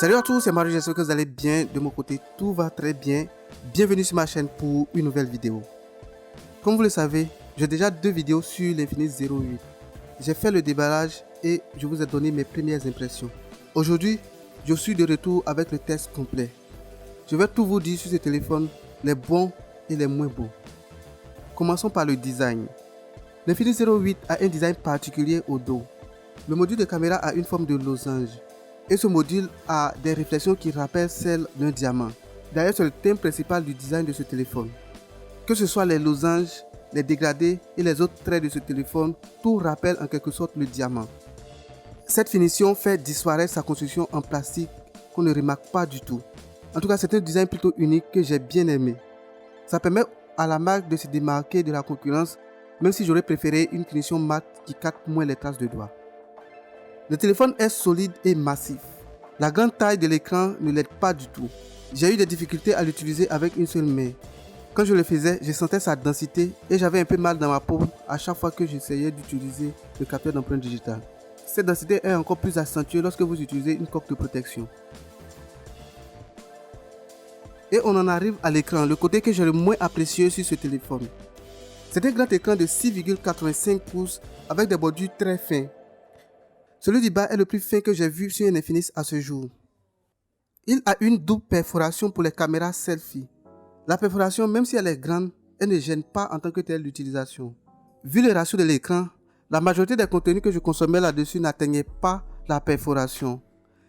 Salut à tous, c'est Marie, j'espère que vous allez bien. De mon côté, tout va très bien. Bienvenue sur ma chaîne pour une nouvelle vidéo. Comme vous le savez, j'ai déjà 2 vidéos sur l'Infinix 08. J'ai fait le déballage et je vous ai donné mes premières impressions. Aujourd'hui, je suis de retour avec le test complet. Je vais tout vous dire sur ce téléphone, les bons et les moins bons. Commençons par le design. L'Infinix 08 a un design particulier au dos. Le module de caméra a une forme de losange. Et ce module a des réflexions qui rappellent celles d'un diamant. D'ailleurs, c'est le thème principal du design de ce téléphone. Que ce soit les losanges, les dégradés et les autres traits de ce téléphone, tout rappelle en quelque sorte le diamant. Cette finition fait disparaître sa construction en plastique qu'on ne remarque pas du tout. En tout cas, c'est un design plutôt unique que j'ai bien aimé. Ça permet à la marque de se démarquer de la concurrence, même si j'aurais préféré une finition mat qui capte moins les traces de doigts. Le téléphone est solide et massif. La grande taille de l'écran ne l'aide pas du tout. J'ai eu des difficultés à l'utiliser avec une seule main. Quand je le faisais, je sentais sa densité et j'avais un peu mal dans ma paume à chaque fois que j'essayais d'utiliser le capteur d'empreinte digitale. Cette densité est encore plus accentuée lorsque vous utilisez une coque de protection. Et on en arrive à l'écran, le côté que j'ai le moins apprécié sur ce téléphone. C'est un grand écran de 6,85 pouces avec des bordures très fins. Celui du bas est le plus fin que j'ai vu sur un Infinix à ce jour. Il a une double perforation pour les caméras selfie. La perforation, même si elle est grande, elle ne gêne pas en tant que telle l'utilisation. Vu le ratio de l'écran, la majorité des contenus que je consommais là-dessus n'atteignaient pas la perforation,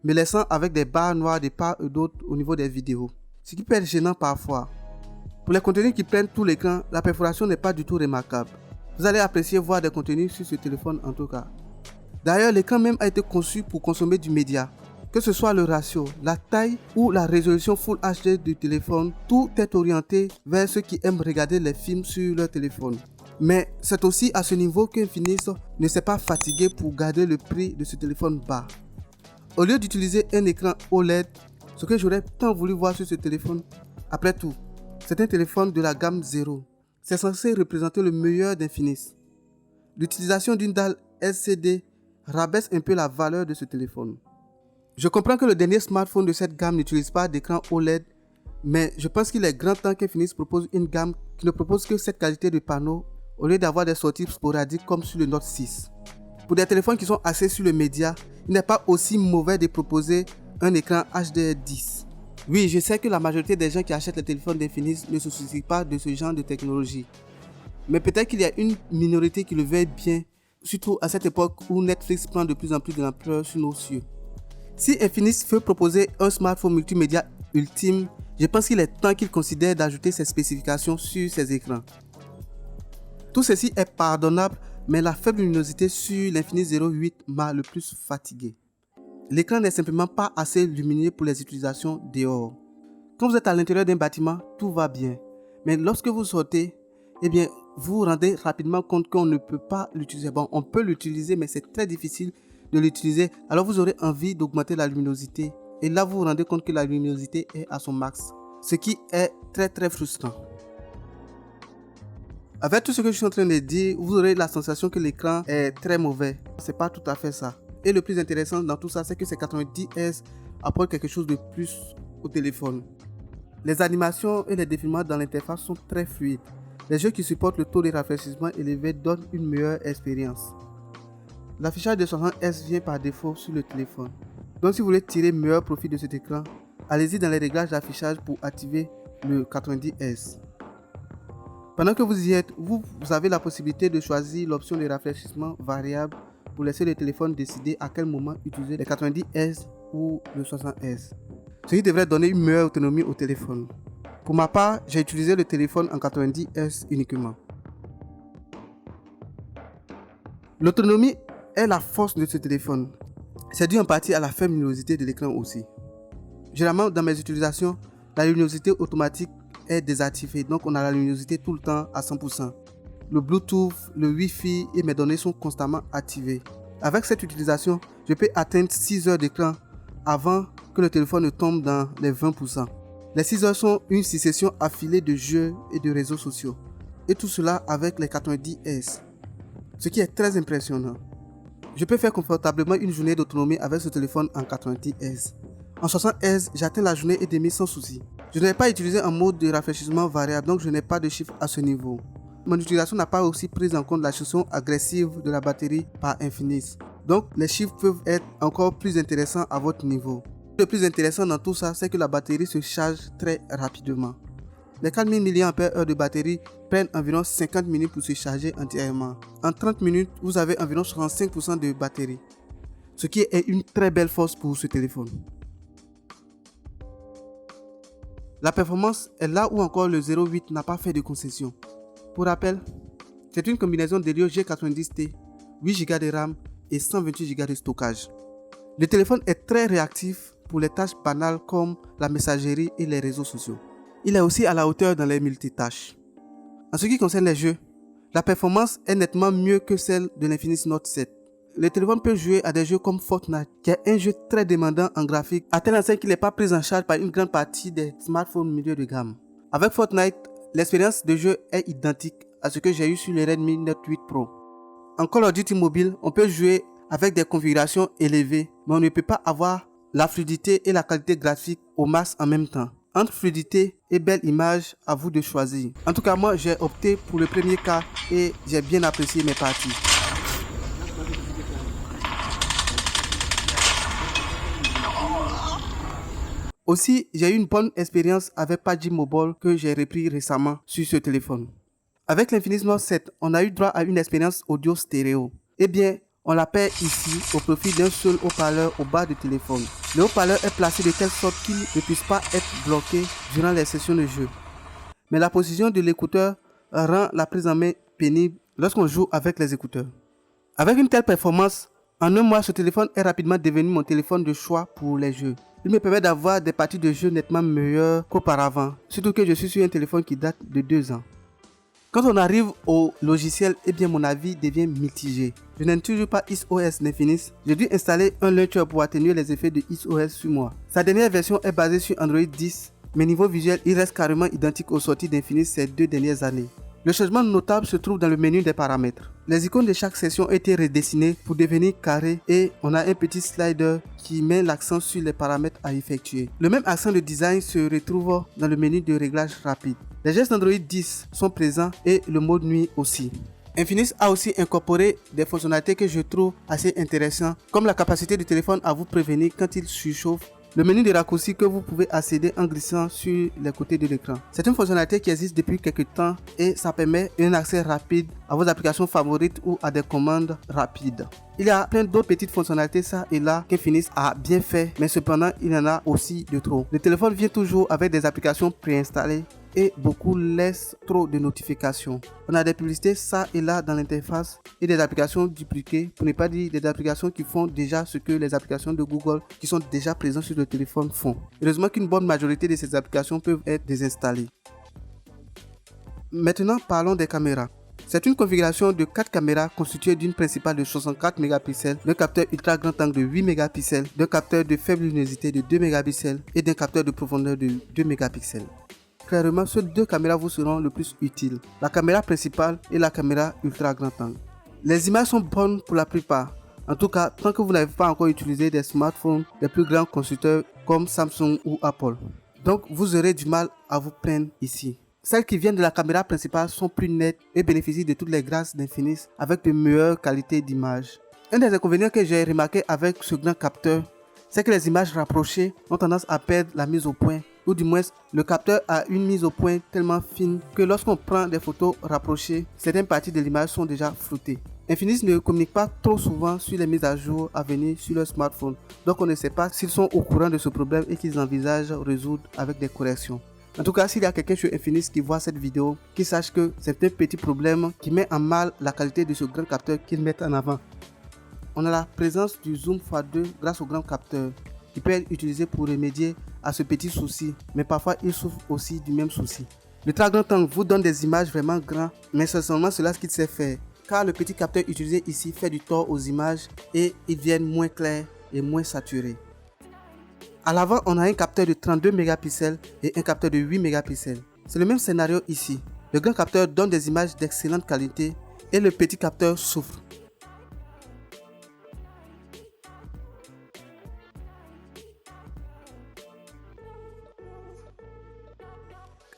me laissant avec des barres noires de part et d'autre au niveau des vidéos, ce qui peut être gênant parfois. Pour les contenus qui prennent tout l'écran, la perforation n'est pas du tout remarquable. Vous allez apprécier voir des contenus sur ce téléphone en tout cas. D'ailleurs, l'écran même a été conçu pour consommer du média. Que ce soit le ratio, la taille ou la résolution Full HD du téléphone, tout est orienté vers ceux qui aiment regarder les films sur leur téléphone. Mais c'est aussi à ce niveau qu'Infinix ne s'est pas fatigué pour garder le prix de ce téléphone bas. Au lieu d'utiliser un écran OLED, ce que j'aurais tant voulu voir sur ce téléphone, après tout, c'est un téléphone de la gamme 0. C'est censé représenter le meilleur d'Infinix. L'utilisation d'une dalle LCD rabaisse un peu la valeur de ce téléphone. Je comprends que le dernier smartphone de cette gamme n'utilise pas d'écran OLED, mais je pense qu'il est grand temps qu'Infinix propose une gamme qui ne propose que cette qualité de panneau au lieu d'avoir des sorties sporadiques comme sur le Note 6. Pour des téléphones qui sont axés sur le média, il n'est pas aussi mauvais de proposer un écran HDR10. Oui, je sais que la majorité des gens qui achètent les téléphones d'Infinix ne se soucient pas de ce genre de technologie. Mais peut-être qu'il y a une minorité qui le veut bien, surtout à cette époque où Netflix prend de plus en plus de l'ampleur sur nos cieux. Si Infinix veut proposer un smartphone multimédia ultime, je pense qu'il est temps qu'il considère d'ajouter ces spécifications sur ses écrans. Tout ceci est pardonnable, mais la faible luminosité sur l'Infinix 08 m'a le plus fatigué. L'écran n'est simplement pas assez lumineux pour les utilisations dehors. Quand vous êtes à l'intérieur d'un bâtiment, tout va bien. Mais lorsque vous sortez, vous vous rendez rapidement compte qu'on ne peut pas l'utiliser. Bon, on peut l'utiliser, mais c'est très difficile de l'utiliser. Alors vous aurez envie d'augmenter la luminosité. Et là, vous vous rendez compte que la luminosité est à son max. Ce qui est très très frustrant. Avec tout ce que je suis en train de dire, vous aurez la sensation que l'écran est très mauvais. C'est pas tout à fait ça. Et le plus intéressant dans tout ça, c'est que ces 90 Hz apportent quelque chose de plus au téléphone. Les animations et les défilements dans l'interface sont très fluides. Les jeux qui supportent le taux de rafraîchissement élevé donnent une meilleure expérience. L'affichage de 60 Hz vient par défaut sur le téléphone. Donc si vous voulez tirer meilleur profit de cet écran, allez-y dans les réglages d'affichage pour activer le 90 Hz. Pendant que vous y êtes, vous avez la possibilité de choisir l'option de rafraîchissement variable pour laisser le téléphone décider à quel moment utiliser les 90 Hz ou le 60 Hz. Ce qui devrait donner une meilleure autonomie au téléphone. Pour ma part, j'ai utilisé le téléphone en 90 Hz uniquement. L'autonomie est la force de ce téléphone. C'est dû en partie à la faible luminosité de l'écran aussi. Généralement, dans mes utilisations, la luminosité automatique est désactivée, donc on a la luminosité tout le temps à 100%. Le Bluetooth, le Wi-Fi et mes données sont constamment activées. Avec cette utilisation, je peux atteindre 6 heures d'écran avant que le téléphone ne tombe dans les 20%. Les 6 heures sont une succession affilée de jeux et de réseaux sociaux. Et tout cela avec les 90 Hz. Ce qui est très impressionnant. Je peux faire confortablement une journée d'autonomie avec ce téléphone en 90 Hz. En 60 Hz, j'atteins la journée et demie sans souci. Je n'ai pas utilisé un mode de rafraîchissement variable, donc je n'ai pas de chiffre à ce niveau. Mon utilisation n'a pas aussi pris en compte la gestion agressive de la batterie par Infinis. Donc les chiffres peuvent être encore plus intéressants à votre niveau. Le plus intéressant dans tout ça, c'est que la batterie se charge très rapidement. Les 4000 mAh de batterie prennent environ 50 minutes pour se charger entièrement. En 30 minutes, vous avez environ 65% de batterie, ce qui est une très belle force pour ce téléphone. La performance est là où encore le 08 n'a pas fait de concession. Pour rappel, c'est une combinaison d'Helio G90T, 8 Go de RAM et 128 Go de stockage. Le téléphone est très réactif pour les tâches banales comme la messagerie et les réseaux sociaux. Il est aussi à la hauteur dans les multitâches. En ce qui concerne les jeux, la performance est nettement mieux que celle de l'Infinix Note 7. Le téléphone peut jouer à des jeux comme Fortnite, qui est un jeu très demandant en graphique, à tel enseigne qu'il n'est pas pris en charge par une grande partie des smartphones milieu de gamme. Avec Fortnite, l'expérience de jeu est identique à ce que j'ai eu sur le Redmi Note 8 Pro. En Call of Duty mobile, on peut jouer avec des configurations élevées, mais on ne peut pas avoir la fluidité et la qualité graphique au max en même temps. Entre fluidité et belle image, à vous de choisir. En tout cas, moi j'ai opté pour le premier cas et j'ai bien apprécié mes parties. Aussi, j'ai eu une bonne expérience avec PUBG Mobile que j'ai repris récemment sur ce téléphone. Avec l'Infinix Note 7, on a eu droit à une expérience audio stéréo. Eh bien, on la perd ici au profit d'un seul haut-parleur au bas du téléphone. Le haut-parleur est placé de telle sorte qu'il ne puisse pas être bloqué durant les sessions de jeu. Mais la position de l'écouteur rend la prise en main pénible lorsqu'on joue avec les écouteurs. Avec une telle performance, en un mois, ce téléphone est rapidement devenu mon téléphone de choix pour les jeux. Il me permet d'avoir des parties de jeu nettement meilleures qu'auparavant, surtout que je suis sur un téléphone qui date de 2 ans. Quand on arrive au logiciel, eh bien mon avis devient mitigé. Je n'aime toujours pas XOS d'Infinix. J'ai dû installer un launcher pour atténuer les effets de XOS sur moi. Sa dernière version est basée sur Android 10, mais niveau visuel, il reste carrément identique aux sorties d'Infinix ces 2 dernières années. Le changement notable se trouve dans le menu des paramètres. Les icônes de chaque section ont été redessinées pour devenir carrées et on a un petit slider qui met l'accent sur les paramètres à effectuer. Le même accent de design se retrouve dans le menu de réglage rapide. Les gestes Android 10 sont présents et le mode nuit aussi. Infinix a aussi incorporé des fonctionnalités que je trouve assez intéressantes, comme la capacité du téléphone à vous prévenir quand il surchauffe. Le menu de raccourci que vous pouvez accéder en glissant sur les côtés de l'écran. C'est une fonctionnalité qui existe depuis quelques temps et ça permet un accès rapide à vos applications favorites ou à des commandes rapides. Il y a plein d'autres petites fonctionnalités ça et là qu'Infinix a bien fait, mais cependant il y en a aussi de trop. Le téléphone vient toujours avec des applications préinstallées et beaucoup laissent trop de notifications. On a des publicités ça et là dans l'interface et des applications dupliquées, pour ne pas dire des applications qui font déjà ce que les applications de Google qui sont déjà présentes sur le téléphone font. Heureusement qu'une bonne majorité de ces applications peuvent être désinstallées. Maintenant parlons des caméras. C'est une configuration de 4 caméras constituée d'une principale de 64 mégapixels, d'un capteur ultra grand angle de 8 mégapixels, d'un capteur de faible luminosité de 2 mégapixels et d'un capteur de profondeur de 2 mégapixels. Clairement, ces 2 caméras vous seront le plus utiles, la caméra principale et la caméra ultra grand angle. Les images sont bonnes pour la plupart, en tout cas tant que vous n'avez pas encore utilisé des smartphones des plus grands constructeurs comme Samsung ou Apple. Donc vous aurez du mal à vous plaindre ici. Celles qui viennent de la caméra principale sont plus nettes et bénéficient de toutes les grâces d'Infinix avec de meilleures qualités d'image. Un des inconvénients que j'ai remarqué avec ce grand capteur, c'est que les images rapprochées ont tendance à perdre la mise au point, ou du moins le capteur a une mise au point tellement fine que lorsqu'on prend des photos rapprochées, certaines parties de l'image sont déjà floutées. Infinix ne communique pas trop souvent sur les mises à jour à venir sur leur smartphone, donc on ne sait pas s'ils sont au courant de ce problème et qu'ils envisagent résoudre avec des corrections. En tout cas, s'il y a quelqu'un chez Infinix qui voit cette vidéo, qu'il sache que c'est un petit problème qui met en mal la qualité de ce grand capteur qu'ils mettent en avant. On a la présence du zoom x2 grâce au grand capteur, qui peut être utilisé pour remédier à ce petit souci, mais parfois il souffre aussi du même souci. Le très grand angle vous donne des images vraiment grandes, mais c'est seulement cela ce qu'il sait faire, car le petit capteur utilisé ici fait du tort aux images et ils viennent moins clairs et moins saturés. À l'avant, on a un capteur de 32 mégapixels et un capteur de 8 mégapixels. C'est le même scénario ici. Le grand capteur donne des images d'excellente qualité et le petit capteur souffre.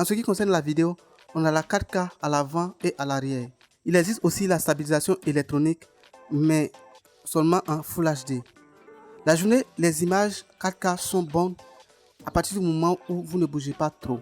En ce qui concerne la vidéo, on a la 4K à l'avant et à l'arrière. Il existe aussi la stabilisation électronique, mais seulement en Full HD. La journée, les images 4K sont bonnes à partir du moment où vous ne bougez pas trop.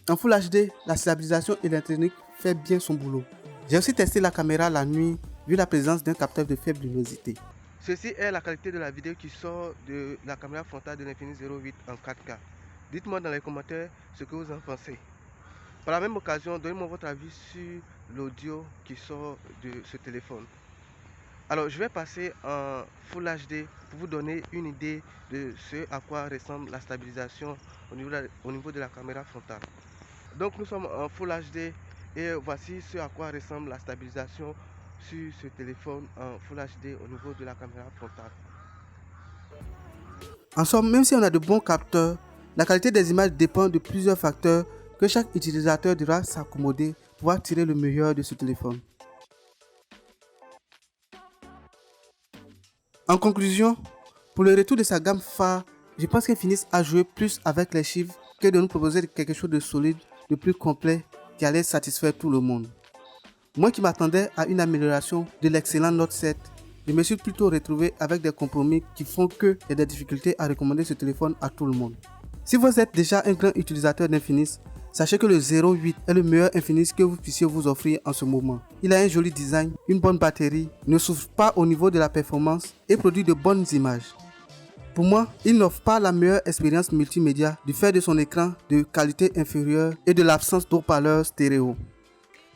En Full HD, la stabilisation électronique fait bien son boulot. J'ai aussi testé la caméra la nuit, vu la présence d'un capteur de faible luminosité. Ceci est la qualité de la vidéo qui sort de la caméra frontale de l'Infinix 08 en 4K. Dites-moi dans les commentaires ce que vous en pensez. Par la même occasion, donnez-moi votre avis sur l'audio qui sort de ce téléphone. Alors, je vais passer en Full HD pour vous donner une idée de ce à quoi ressemble la stabilisation au niveau de la caméra frontale. Donc, nous sommes en Full HD et voici ce à quoi ressemble la stabilisation sur ce téléphone en Full HD au niveau de la caméra frontale. En somme, même si on a de bons capteurs, la qualité des images dépend de plusieurs facteurs que chaque utilisateur devra s'accommoder pour pouvoir tirer le meilleur de ce téléphone. En conclusion, pour le retour de sa gamme phare, je pense qu'Infinix a joué plus avec les chiffres que de nous proposer quelque chose de solide, de plus complet qui allait satisfaire tout le monde. Moi qui m'attendais à une amélioration de l'excellent Note 7, je me suis plutôt retrouvé avec des compromis qui font que j'ai des difficultés à recommander ce téléphone à tout le monde. Si vous êtes déjà un grand utilisateur d'Infinix, sachez que le 08 est le meilleur Infinix que vous puissiez vous offrir en ce moment. Il a un joli design, une bonne batterie, ne souffre pas au niveau de la performance et produit de bonnes images. Pour moi, il n'offre pas la meilleure expérience multimédia du fait de son écran de qualité inférieure et de l'absence d'haut-parleurs stéréo.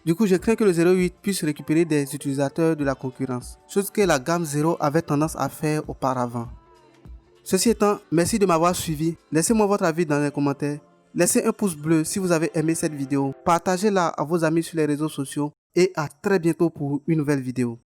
Du coup, je crains que le 08 puisse récupérer des utilisateurs de la concurrence, chose que la gamme 0 avait tendance à faire auparavant. Ceci étant, merci de m'avoir suivi. Laissez-moi votre avis dans les commentaires. Laissez un pouce bleu si vous avez aimé cette vidéo. Partagez-la à vos amis sur les réseaux sociaux et à très bientôt pour une nouvelle vidéo.